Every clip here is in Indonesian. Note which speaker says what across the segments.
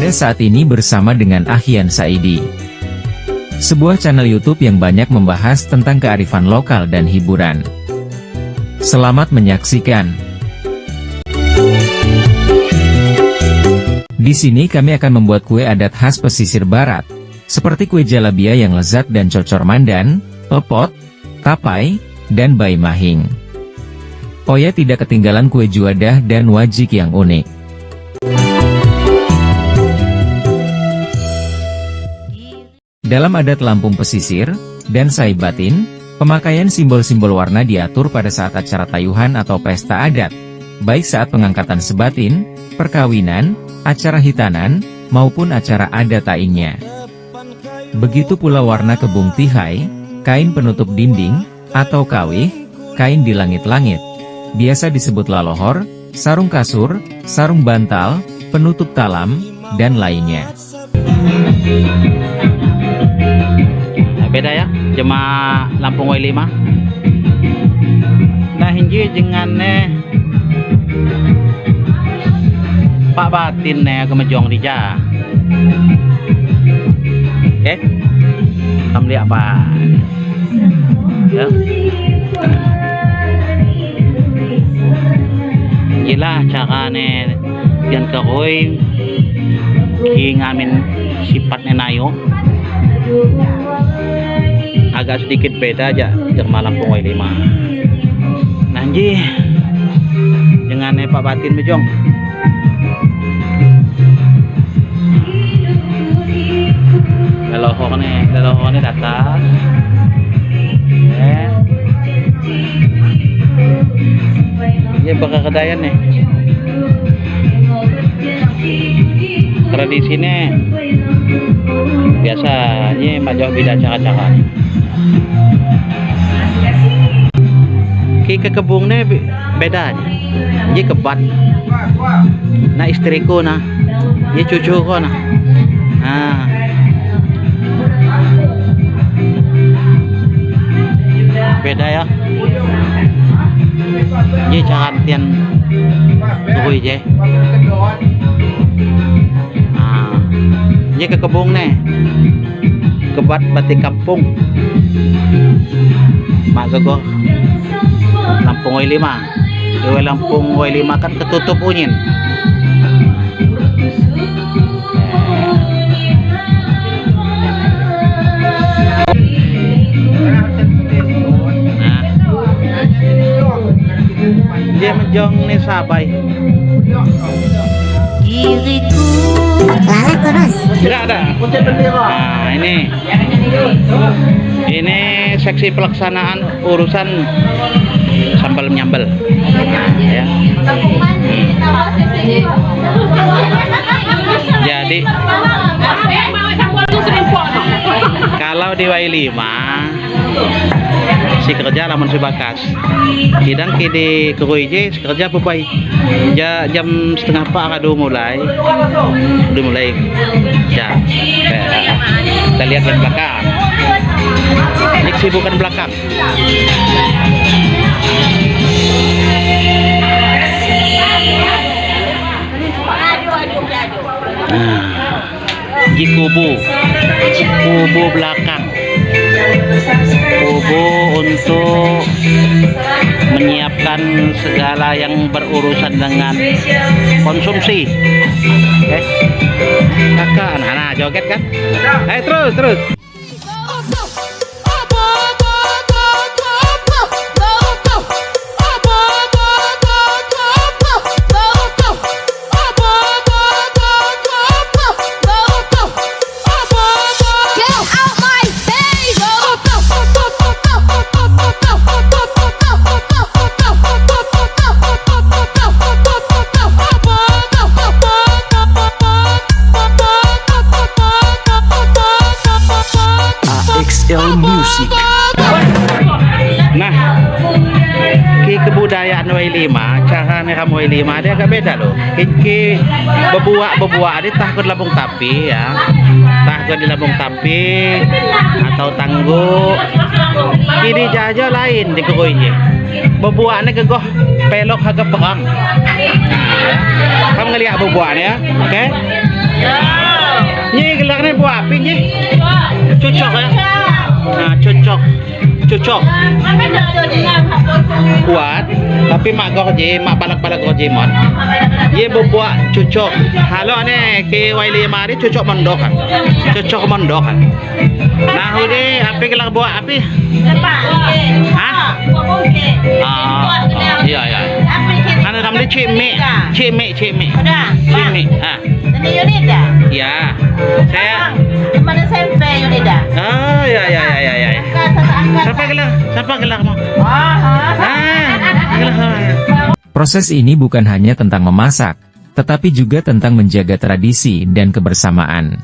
Speaker 1: Saya saat ini bersama dengan Ahyan Saidi, sebuah channel YouTube yang banyak membahas tentang kearifan lokal dan hiburan. Selamat menyaksikan. Di sini kami akan membuat kue adat khas pesisir barat, seperti kue jalabia yang lezat dan cocor mandan, epot, tapai, dan bai mahing. Oh ya, tidak ketinggalan kue juadah dan wajik yang unik. Dalam adat Lampung Pesisir dan Saibatin, pemakaian simbol-simbol warna diatur pada saat acara tayuhan atau pesta adat, baik saat pengangkatan sebatin, perkawinan, acara hitanan, maupun acara adat lainnya. Begitu pula warna kebung tihai, kain penutup dinding, atau kawih, kain di langit-langit, biasa disebut lalohor, sarung kasur, sarung bantal, penutup talam, dan lainnya.
Speaker 2: Beda ya, cuma Lampung Wai 5. Nah hinji dengan Pak Batin kemejong dija. Kamu lihat apa? Ya. Gila cara yang keroi ki ngamin sifatnya nayo. Agak sedikit beda aja dengan Lampung Wai 5. Nanti dengan Pak Batin Bejong. Lelohor nih datang. Ini bakal kedayan nih. Tradisinya biasanya majau beda cara-cara. Ki kebungnya bedanya. Ini kebat. Nah istriku nah, ini cucuku nah. Nah. Beda ya. Ini cantian tuh je. Nah, ini ke kebung nih. Kebat batik kampung. Mak gogo Lampung Wai 5. Dewa Lampung Wai 5 kan ketutup unyin. Nah, dia menjong nih sabai.
Speaker 3: Diriku Lala Koros.
Speaker 2: Tidak ada. Nah ini seksi pelaksanaan urusan sambal menyambal ya. Jadi kalau di Wai 5 si kerja lamun si bakas sidang kini kerui je si kerja pupai jam setengah pak udah mulai ya. Kita lihat yang belakang ini kesibukan belakang. Di kubu belakang, kubu untuk menyiapkan segala yang berurusan dengan konsumsi. Kakak anak-anak joget kan? Ayo terus.
Speaker 1: Music.
Speaker 2: Nah, kebudayaan Wai 5, cara kamu Wai 5 dia agak beda loh. Ki bebuak dia takut labung tapi ya, takut di labung tapi atau tangguh. Kini jaja lain di kegoinya. Bebuaknya kegoh pelok harga perang. Kamu ngelihat bebuaknya, oke? Ini gelarnya buah api nih. Cocok ya. Nah, cocok. Kuat, tapi mak gorje, mak balak-balak gorje mon. Ye bubuak cocok. Halo ane ke Waili mari cocok mondok kan. Nah, udah api gelar buah api. Hah? Iya. Ane ramli cimi. Ah. Ya. Saya ya. Siapa gelar mau?
Speaker 1: Proses ini bukan hanya tentang memasak, tetapi juga tentang menjaga tradisi dan kebersamaan.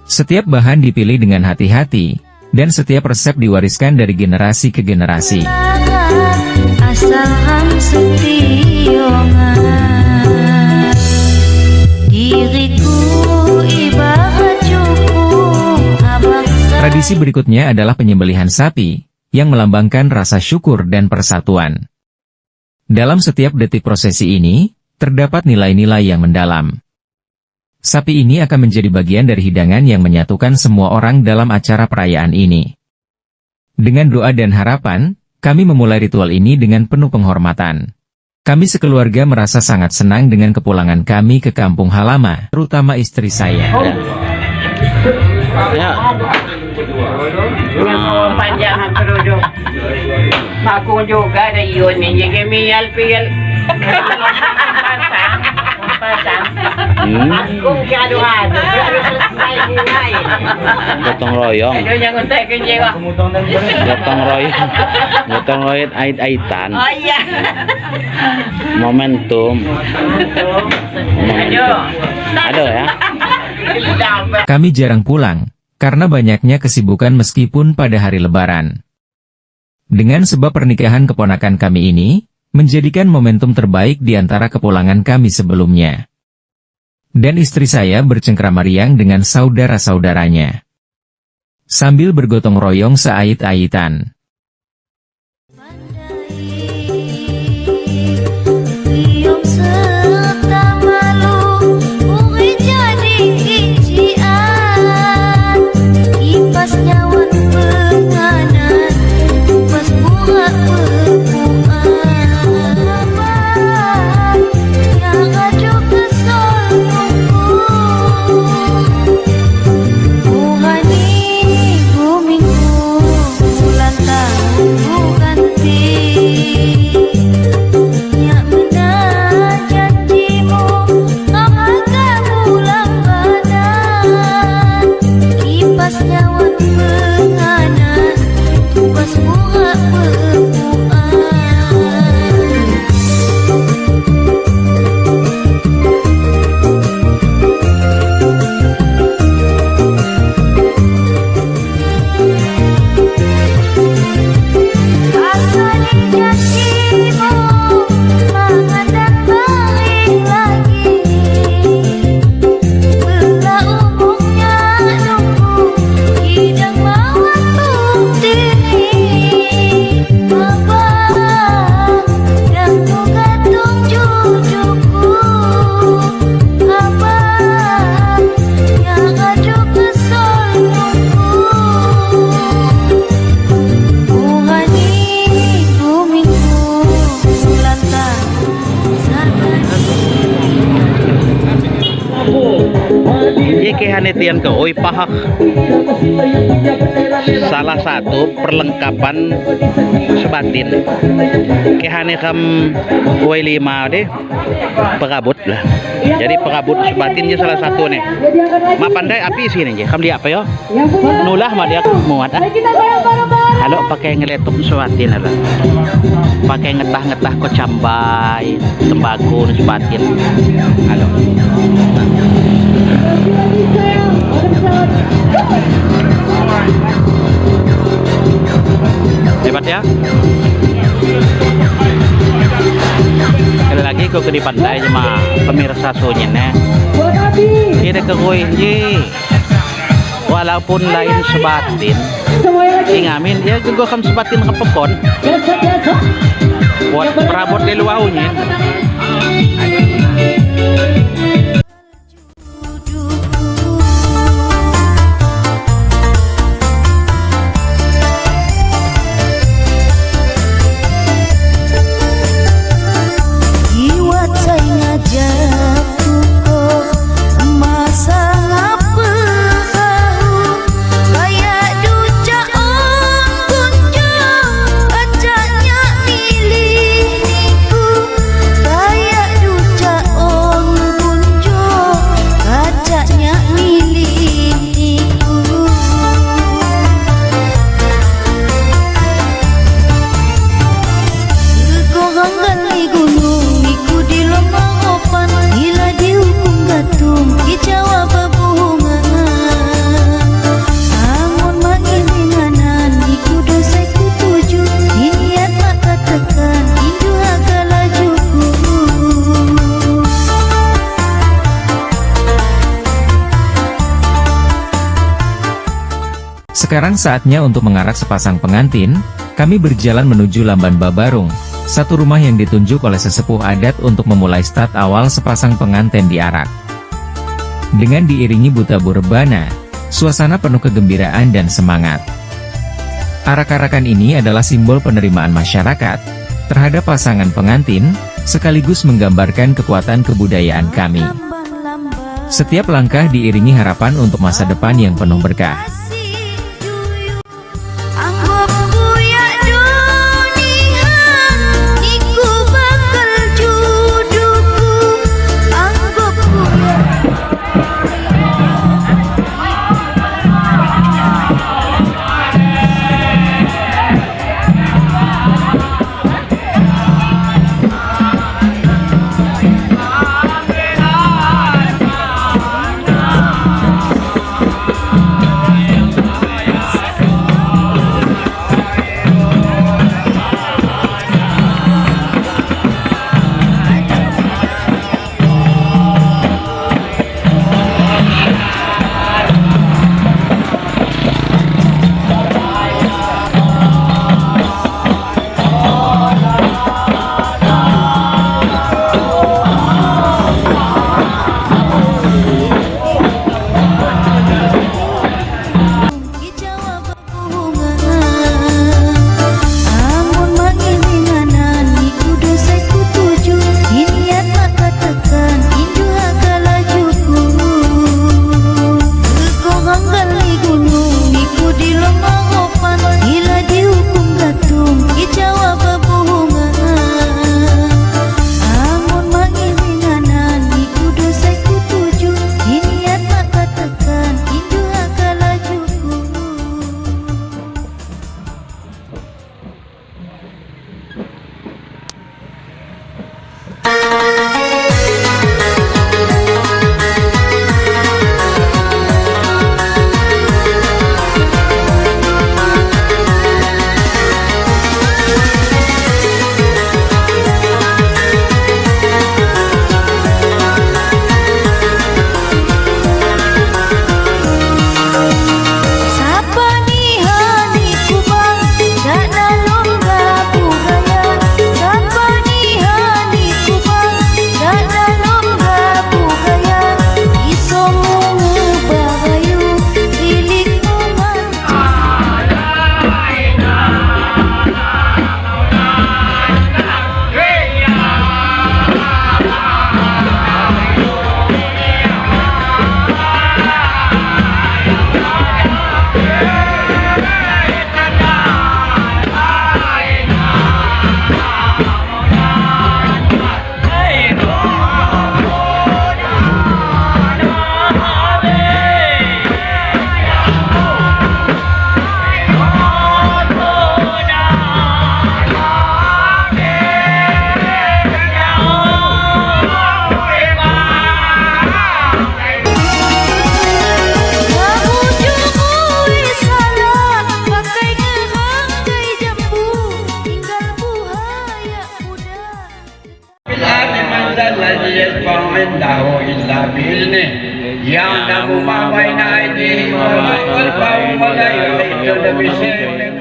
Speaker 1: Setiap bahan dipilih dengan hati-hati, dan setiap resep diwariskan dari generasi ke generasi.
Speaker 3: Asal diriku ibarat cukup abang.
Speaker 1: Tradisi berikutnya adalah penyembelihan sapi, yang melambangkan rasa syukur dan persatuan. Dalam setiap detik prosesi ini, terdapat nilai-nilai yang mendalam. Sapi ini akan menjadi bagian dari hidangan yang menyatukan semua orang dalam acara perayaan ini. Dengan doa dan harapan, kami memulai ritual ini dengan penuh penghormatan. Kami sekeluarga merasa sangat senang dengan kepulangan kami ke kampung halaman, terutama istri saya.
Speaker 2: Ya.
Speaker 4: Panjang kerudung. Aku juga ada yun ni jadi miyal-piyal. Pasang. Aku kado-kado.
Speaker 2: Gotong royong.
Speaker 4: Aduh yang untai kenjewa.
Speaker 2: Gotong royong ait-aitan.
Speaker 4: Oh iya.
Speaker 2: Momentum. Aduh ya.
Speaker 1: Kami jarang pulang, karena banyaknya kesibukan meskipun pada hari Lebaran. Dengan sebab pernikahan keponakan kami ini, menjadikan momentum terbaik di antara kepulangan kami sebelumnya. Dan istri saya bercengkrama riang dengan saudara-saudaranya. Sambil bergotong royong seait-aitan.
Speaker 2: Hanetian ke oi pahak salah satu perlengkapan sebatin kehane kam oi 5 deh perabot lah, jadi perabot sebatinnya salah satu nih ma pandai api sini je kam dia apa yo nulah ma dia muat halo pakai ngeletup sebatin lah pakai ngetah-ngetah ko cambai tembakau sebatin halo hebat ya. Sekali lagi kau ke di pandai sama pemirsa sunyene kira ke ji walaupun lain sebatin ingamin ya juga kam sebatin ke pekon buat perabot di luaunya.
Speaker 1: Sekarang saatnya untuk mengarak sepasang pengantin. Kami berjalan menuju Lamban Babarung, satu rumah yang ditunjuk oleh sesepuh adat untuk memulai start awal sepasang pengantin diarak. Dengan diiringi buta-bu rebana, suasana penuh kegembiraan dan semangat. Arak-arakan ini adalah simbol penerimaan masyarakat terhadap pasangan pengantin, sekaligus menggambarkan kekuatan kebudayaan kami. Setiap langkah diiringi harapan untuk masa depan yang penuh berkah.
Speaker 4: Yang namu baina aydihim wal qawm la yu'minuna bi syai'in.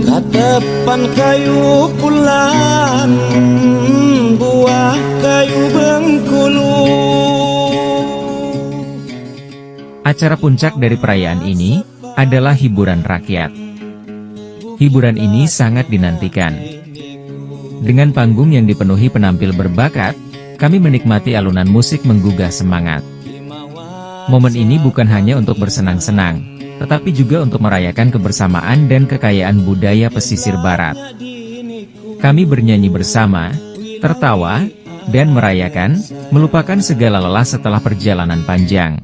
Speaker 5: Katepan kayu pulan, buah kayu Bengkulu.
Speaker 1: Acara puncak dari perayaan ini adalah hiburan rakyat. Hiburan ini sangat dinantikan. Dengan panggung yang dipenuhi penampil berbakat, kami menikmati alunan musik menggugah semangat. Momen ini bukan hanya untuk bersenang-senang, tetapi juga untuk merayakan kebersamaan dan kekayaan budaya pesisir barat. Kami bernyanyi bersama, tertawa, dan merayakan, melupakan segala lelah setelah perjalanan panjang.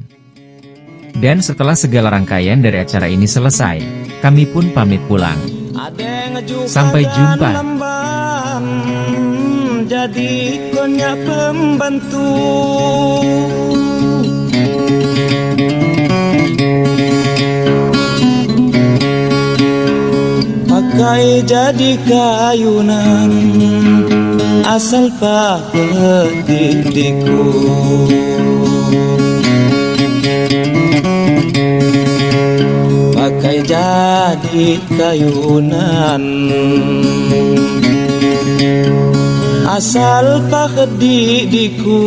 Speaker 1: Dan setelah segala rangkaian dari acara ini selesai, kami pun pamit pulang. Sampai jumpa.
Speaker 5: Jadi konyak pembantu. Maka pakai jadi kayunan asal pahetiku. Pakai jadi kayunan asal pahetiku,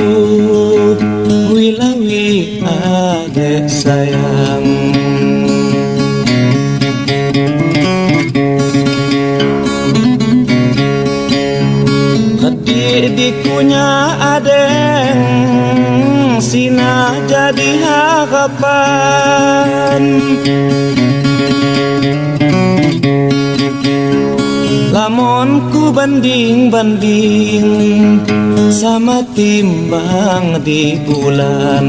Speaker 5: wilawi adek sayang. Dikunya adeng sina jadi harapan, lamun ku banding-banding sama timbang di bulan.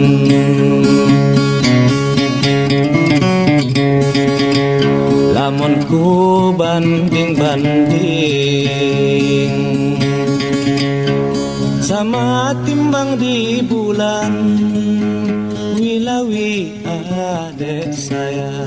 Speaker 5: Lamun ku banding-banding sama timbang di bulan, wilawi adek sayang.